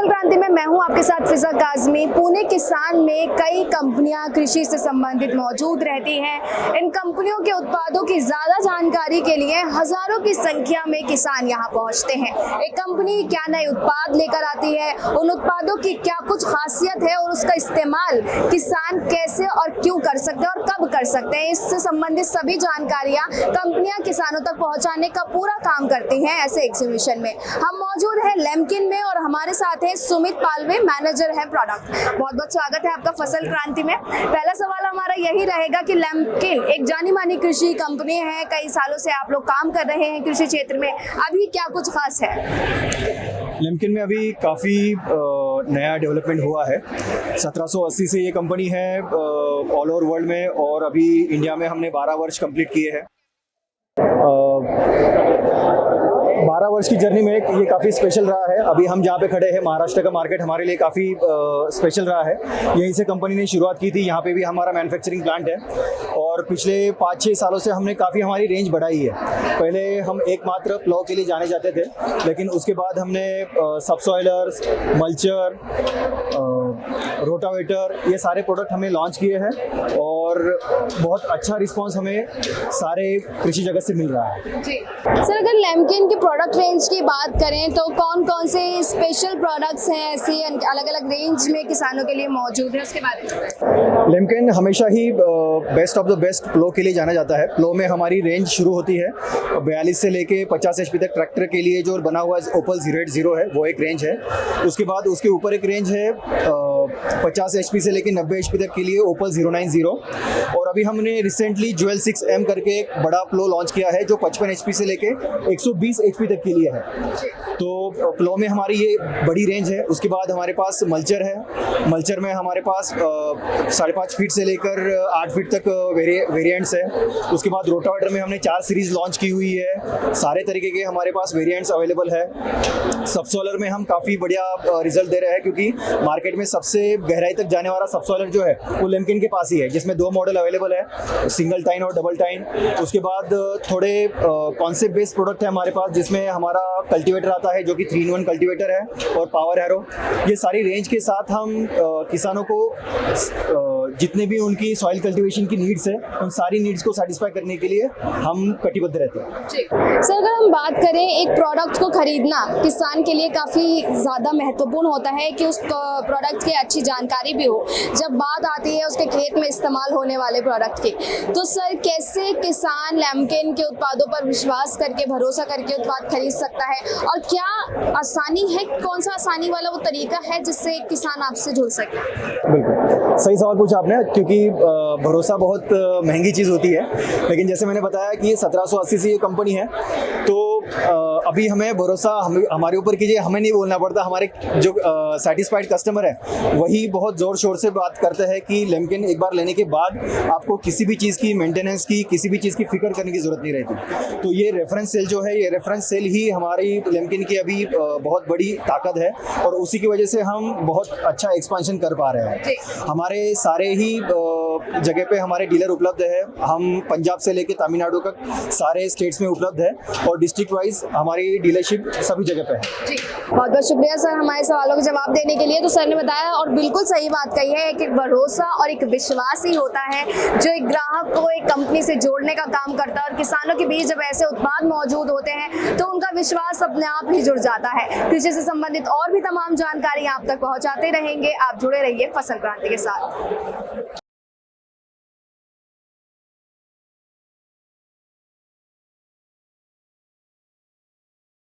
फसल क्रांति में मैं हूं आपके साथ फिजा काजमी। पुणे किसान में कई कंपनियां कृषि से संबंधित मौजूद रहती हैं। इन कंपनियों के उत्पादों की ज्यादा जानकारी के लिए हजारों की संख्या में किसान यहां पहुंचते हैं। एक कंपनी क्या नए उत्पाद लेकर आती है, उन उत्पादों की क्या कुछ खासियत है और उसका इस्तेमाल किसान कैसे और क्यों कर सकते हैं और कब कर सकते हैं, इससे संबंधित सभी जानकारियां कंपनियां किसानों तक पहुंचाने का पूरा काम करती हैं। ऐसे एग्जीबिशन में हम मौजूद हैं लेमकिन में और हमारे साथ हैं सुमित पालवे, मैनेजर है प्रोडक्ट। बहुत बहुत स्वागत है आपका फसल क्रांति में। पहला सवाल हमारा यही रहेगा कि लेमकिन एक जानी मानी कृषि कंपनी है, कई सालों से आप लोग काम कर रहे हैं कृषि क्षेत्र में, अभी क्या कुछ खास है? लेमकिन में अभी काफ़ी नया डेवलपमेंट हुआ है। 1780 से ये कंपनी है ऑल ओवर वर्ल्ड में, और अभी इंडिया में हमने 12 वर्ष कंप्लीट किए हैं। 12 वर्ष की जर्नी में ये काफ़ी स्पेशल रहा है। अभी हम जहाँ पे खड़े हैं, महाराष्ट्र का मार्केट हमारे लिए काफ़ी स्पेशल रहा है। यहीं से कंपनी ने शुरुआत की थी, यहाँ पे भी हमारा मैन्युफैक्चरिंग प्लांट है, और पिछले 5-6 सालों से हमने काफ़ी हमारी रेंज बढ़ाई है। पहले हम एकमात्र प्लो के लिए जाने जाते थे, लेकिन उसके बाद हमने सबसॉइलर्स, मल्चर, रोटावेटर, ये सारे प्रोडक्ट हमें लॉन्च किए हैं, और बहुत अच्छा रिस्पॉन्स हमें सारे कृषि जगत से मिल रहा है। जी सर, अगर लेमकिन की प्रोडक्ट रेंज की बात करें तो कौन कौन से स्पेशल प्रोडक्ट्स हैं ऐसी अलग अलग रेंज में किसानों के लिए मौजूद है, उसके बारे में? लेमकिन हमेशा ही बेस्ट ऑफ द बेस्ट प्लो के लिए जाना जाता है। प्लो में हमारी रेंज शुरू होती है 42 से लेके 50 HP तक। ट्रैक्टर के लिए जो बना हुआ ओपल 080 है, वो एक रेंज है। उसके बाद उसके ऊपर एक रेंज है 50 HP से लेके 90 HP तक के लिए ओपल 090। और अभी हमने रिसेंटली ज्वेल 6M करके एक बड़ा प्लो लॉन्च किया है, जो 55 HP से लेके 120 HP तक के लिए है। तो प्लो में हमारी ये बड़ी रेंज है। उसके बाद हमारे पास मल्चर है। मल्चर में हमारे पास 5.5 फीट से लेकर 8 फीट तक वेरिएंट्स है। उसके बाद रोटावेटर में हमने 4 सीरीज लॉन्च की हुई है। सारे तरीके के हमारे पास वेरिएंट्स अवेलेबल है। सबसॉइलर में हम काफ़ी बढ़िया रिजल्ट दे रहे हैं, क्योंकि मार्केट में सबसे गहराई तक जाने वाला सबसॉइलर जो है वो लेमकिन के पास ही है, जिसमें 2 मॉडल अवेलेबल है, सिंगल टाइन और डबल टाइन। उसके बाद थोड़े कॉन्सेप्ट बेस्ड प्रोडक्ट है हमारे पास, जिसमें हमारा कल्टीवेटर आता है जो कि 3-in-1 कल्टीवेटर है, और पावर एरो। ये सारी रेंज के साथ हम किसानों को जितने भी उनकी सॉइल कल्टीवेशन की नीड्स है, उन सारी नीड्स को सेटिस्फाई करने के लिए हम कटिबद्ध रहते हैं। सर, अगर हम बात करें एक प्रोडक्ट को खरीदना किसान के लिए काफ़ी ज़्यादा महत्वपूर्ण होता है कि उस प्रोडक्ट की अच्छी जानकारी भी हो। जब बात आती है उसके खेत में इस्तेमाल होने वाले प्रोडक्ट की, तो सर कैसे किसान लेमकिन के उत्पादों पर विश्वास करके, भरोसा करके उत्पाद खरीद सकता है, और क्या आसानी है, कौन सा आसानी वाला वो तरीका है जिससे किसान आपसे जुड़ सके? बिल्कुल सही सवाल पूछा आपने, क्योंकि भरोसा बहुत महंगी चीज़ होती है। लेकिन जैसे मैंने बताया कि ये 1780 से ये कंपनी है, तो अभी हमें भरोसा हमारे ऊपर कीजिए, हमें नहीं बोलना पड़ता। हमारे जो सेटिस्फाइड कस्टमर है वही बहुत ज़ोर शोर से बात करते हैं कि लेमकिन एक बार लेने के बाद आपको किसी भी चीज़ की मेंटेनेंस की, किसी भी चीज़ की फिक्र करने की ज़रूरत नहीं रहती। तो ये रेफरेंस सेल जो है, ये रेफरेंस सेल ही हमारी लेमकिन की अभी बहुत बड़ी ताकत है, और उसी की वजह से हम बहुत अच्छा एक्सपांशन कर पा रहे हैं। हमारे सारे ही जगह पे हमारे डीलर उपलब्ध है। हम पंजाब से लेके तमिलनाडु तक सारे स्टेट्स में उपलब्ध है, और डिस्ट्रिक्ट वाइज हमारी डीलरशिप सभी जगह पे है। जी, बहुत बहुत शुक्रिया सर हमारे सवालों के जवाब देने के लिए। तो सर ने बताया और बिल्कुल सही बात कही है कि भरोसा और एक विश्वास ही होता है जो एक ग्राहक को एक कंपनी से जोड़ने का काम करता है, और किसानों के बीच जब ऐसे उत्पाद मौजूद होते हैं तो उनका विश्वास अपने आप ही जुड़ जाता है। कृषि से संबंधित और भी तमाम जानकारी आप तक पहुँचाते रहेंगे। आप जुड़े रहिए फसल क्रांति के साथ।